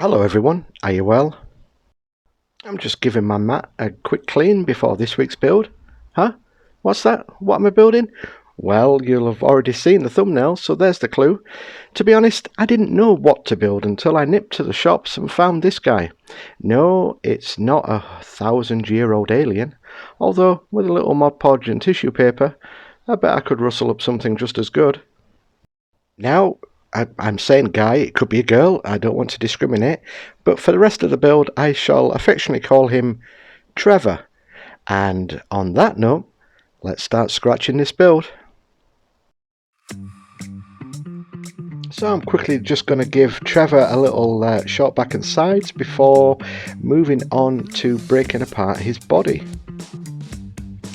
Hello everyone, are you well? I'm just giving my mat a quick clean before this week's build. Huh? What's that? What am I building? Well, you'll have already seen the thumbnail, so there's the clue. To be honest, I didn't know what to build until I nipped to the shops and found this guy. No, it's not a 1,000-year-old alien, although with a little Mod Podge and tissue paper, I bet I could rustle up something just as good. Now, I'm saying guy, it could be a girl, I don't want to discriminate, but for the rest of the build I shall affectionately call him Trevor. And on that note, let's start scratching this build. So I'm quickly just going to give Trevor a little short back and sides before moving on to breaking apart his body.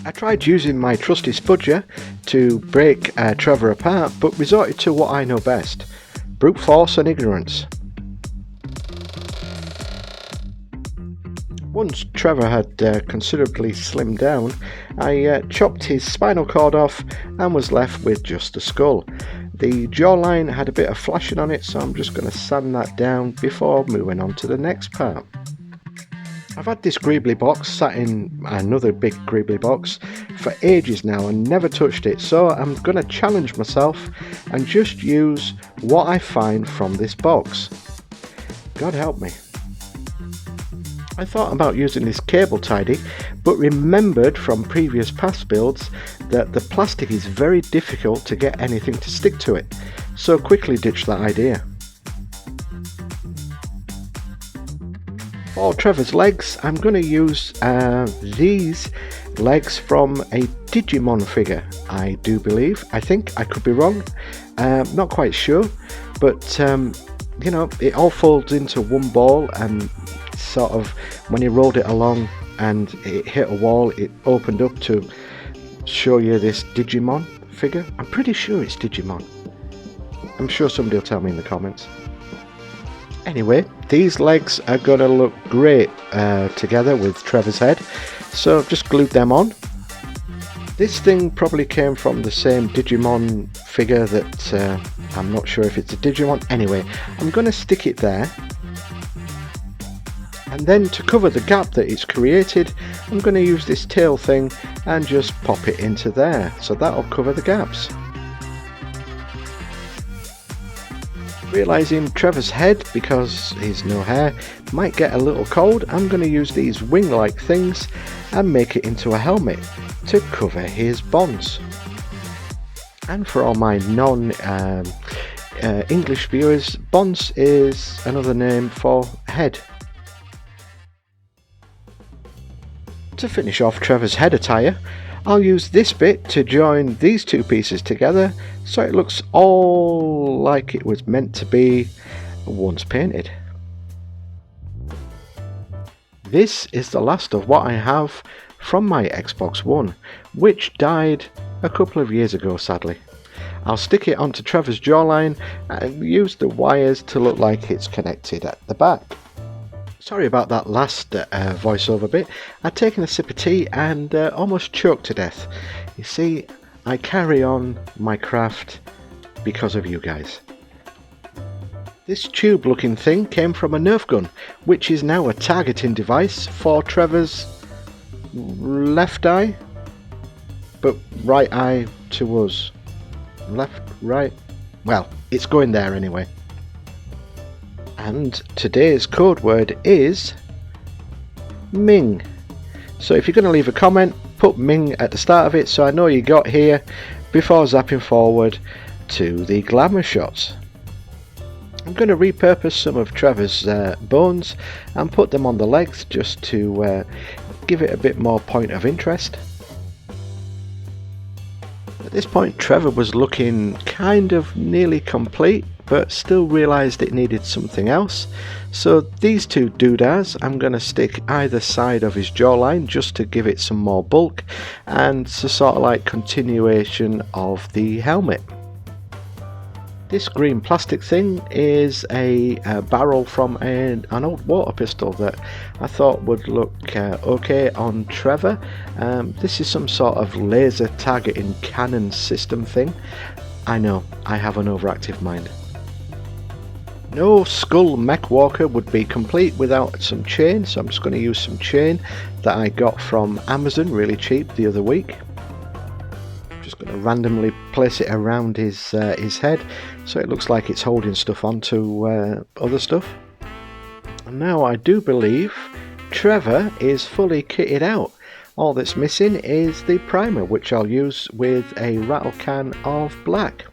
I tried using my trusty spudger to break Trevor apart, but resorted to what I know best: brute force and ignorance. Once Trevor had considerably slimmed down, I chopped his spinal cord off and was left with just the skull. The jawline had a bit of flashing on it, so I'm just going to sand that down before moving on to the next part. I've had this Greebly box sat in another big Greebly box for ages now and never touched it, so I'm going to challenge myself and just use what I find from this box. God help me. I thought about using this cable tidy, but remembered from previous past builds that the plastic is very difficult to get anything to stick to it, so quickly ditched that idea. For Trevor's legs, I'm going to use these legs from a Digimon figure, I do believe. I think, I could be wrong, not quite sure, but you know, it all folds into one ball, and sort of when you rolled it along and it hit a wall, it opened up to show you this Digimon figure. I'm pretty sure it's Digimon. I'm sure somebody will tell me in the comments. Anyway, these legs are going to look great together with Trevor's head, so I've just glued them on. This thing probably came from the same Digimon figure that I'm not sure if it's a Digimon. Anyway, I'm going to stick it there, and then to cover the gap that it's created, I'm going to use this tail thing and just pop it into there, so that'll cover the gaps. Realising Trevor's head, because he's no hair, might get a little cold, I'm going to use these wing-like things and make it into a helmet to cover his bonds. And for all my non-English viewers, bonds is another name for head. To finish off Trevor's head attire, I'll use this bit to join these two pieces together so it looks all like it was meant to be once painted. This is the last of what I have from my Xbox One, which died a couple of years ago, sadly. I'll stick it onto Trevor's jawline and use the wires to look like it's connected at the back. Sorry about that last voiceover bit. I'd taken a sip of tea and almost choked to death. You see, I carry on my craft because of you guys. This tube looking thing came from a Nerf gun, which is now a targeting device for Trevor's left eye, but right eye to us. Left, right, well, it's going there anyway. And today's code word is Ming. So if you're going to leave a comment, put Ming at the start of it so I know you got here before zapping forward to the glamour shots. I'm going to repurpose some of Trevor's bones and put them on the legs just to give it a bit more point of interest. At this point Trevor was looking kind of nearly complete, but still realised it needed something else. So these two doodads I'm going to stick either side of his jawline just to give it some more bulk and to sort of like continuation of the helmet. This green plastic thing is a barrel from an old water pistol that I thought would look okay on Trevor. This is some sort of laser targeting cannon system thing. I know, I have an overactive mind. No Skull Mech Walker would be complete without some chain, so I'm just going to use some chain that I got from Amazon really cheap the other week. I'm just going to randomly place it around his head so it looks like it's holding stuff onto other stuff. And now I do believe Trevor is fully kitted out. All that's missing is the primer, which I'll use with a rattle can of black.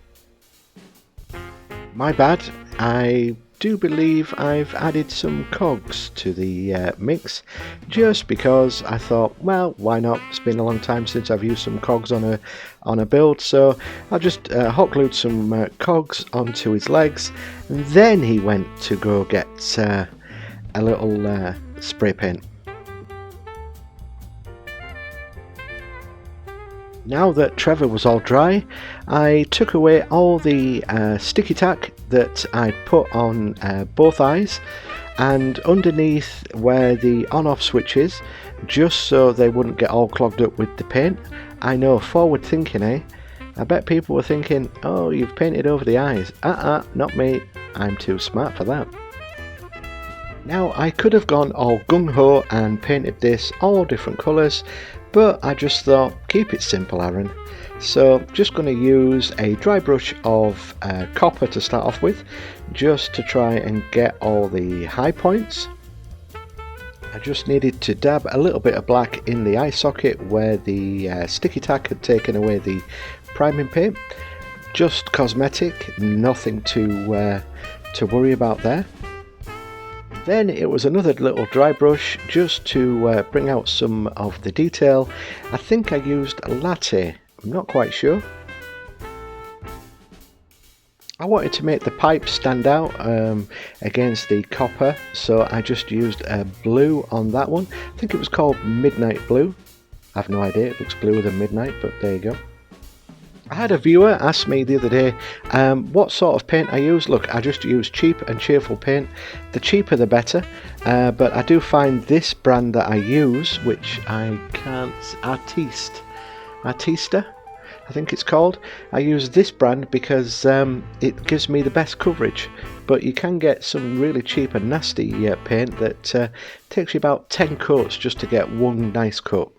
My bad, I do believe I've added some cogs to the mix, just because I thought, well, why not? It's been a long time since I've used some cogs on a build, so I'll just hot glued some cogs onto his legs, and then he went to go get a little spray paint. Now that Trevor was all dry, I took away all the sticky tack that I'd put on both eyes and underneath where the on-off switch is, just so they wouldn't get all clogged up with the paint. I know, forward thinking, eh? I bet people were thinking, oh, you've painted over the eyes. Not me. I'm too smart for that. Now, I could have gone all gung-ho and painted this all different colours, but I just thought, keep it simple, Aaron. So just going to use a dry brush of copper to start off with, just to try and get all the high points. I just needed to dab a little bit of black in the eye socket where the sticky tack had taken away the priming paint. Just cosmetic, nothing to worry about there. Then it was another little dry brush just to bring out some of the detail. I think I used a latte, I'm not quite sure. I wanted to make the pipe stand out against the copper, so I just used a blue on that one. I think it was called Midnight Blue. I have no idea, it looks bluer than midnight, but there you go. I had a viewer ask me the other day what sort of paint I use. Look, I just use cheap and cheerful paint. The cheaper the better, but I do find this brand that I use, which I can't, Artista, I think it's called. I use this brand because it gives me the best coverage, but you can get some really cheap and nasty paint that takes you about 10 coats just to get one nice coat.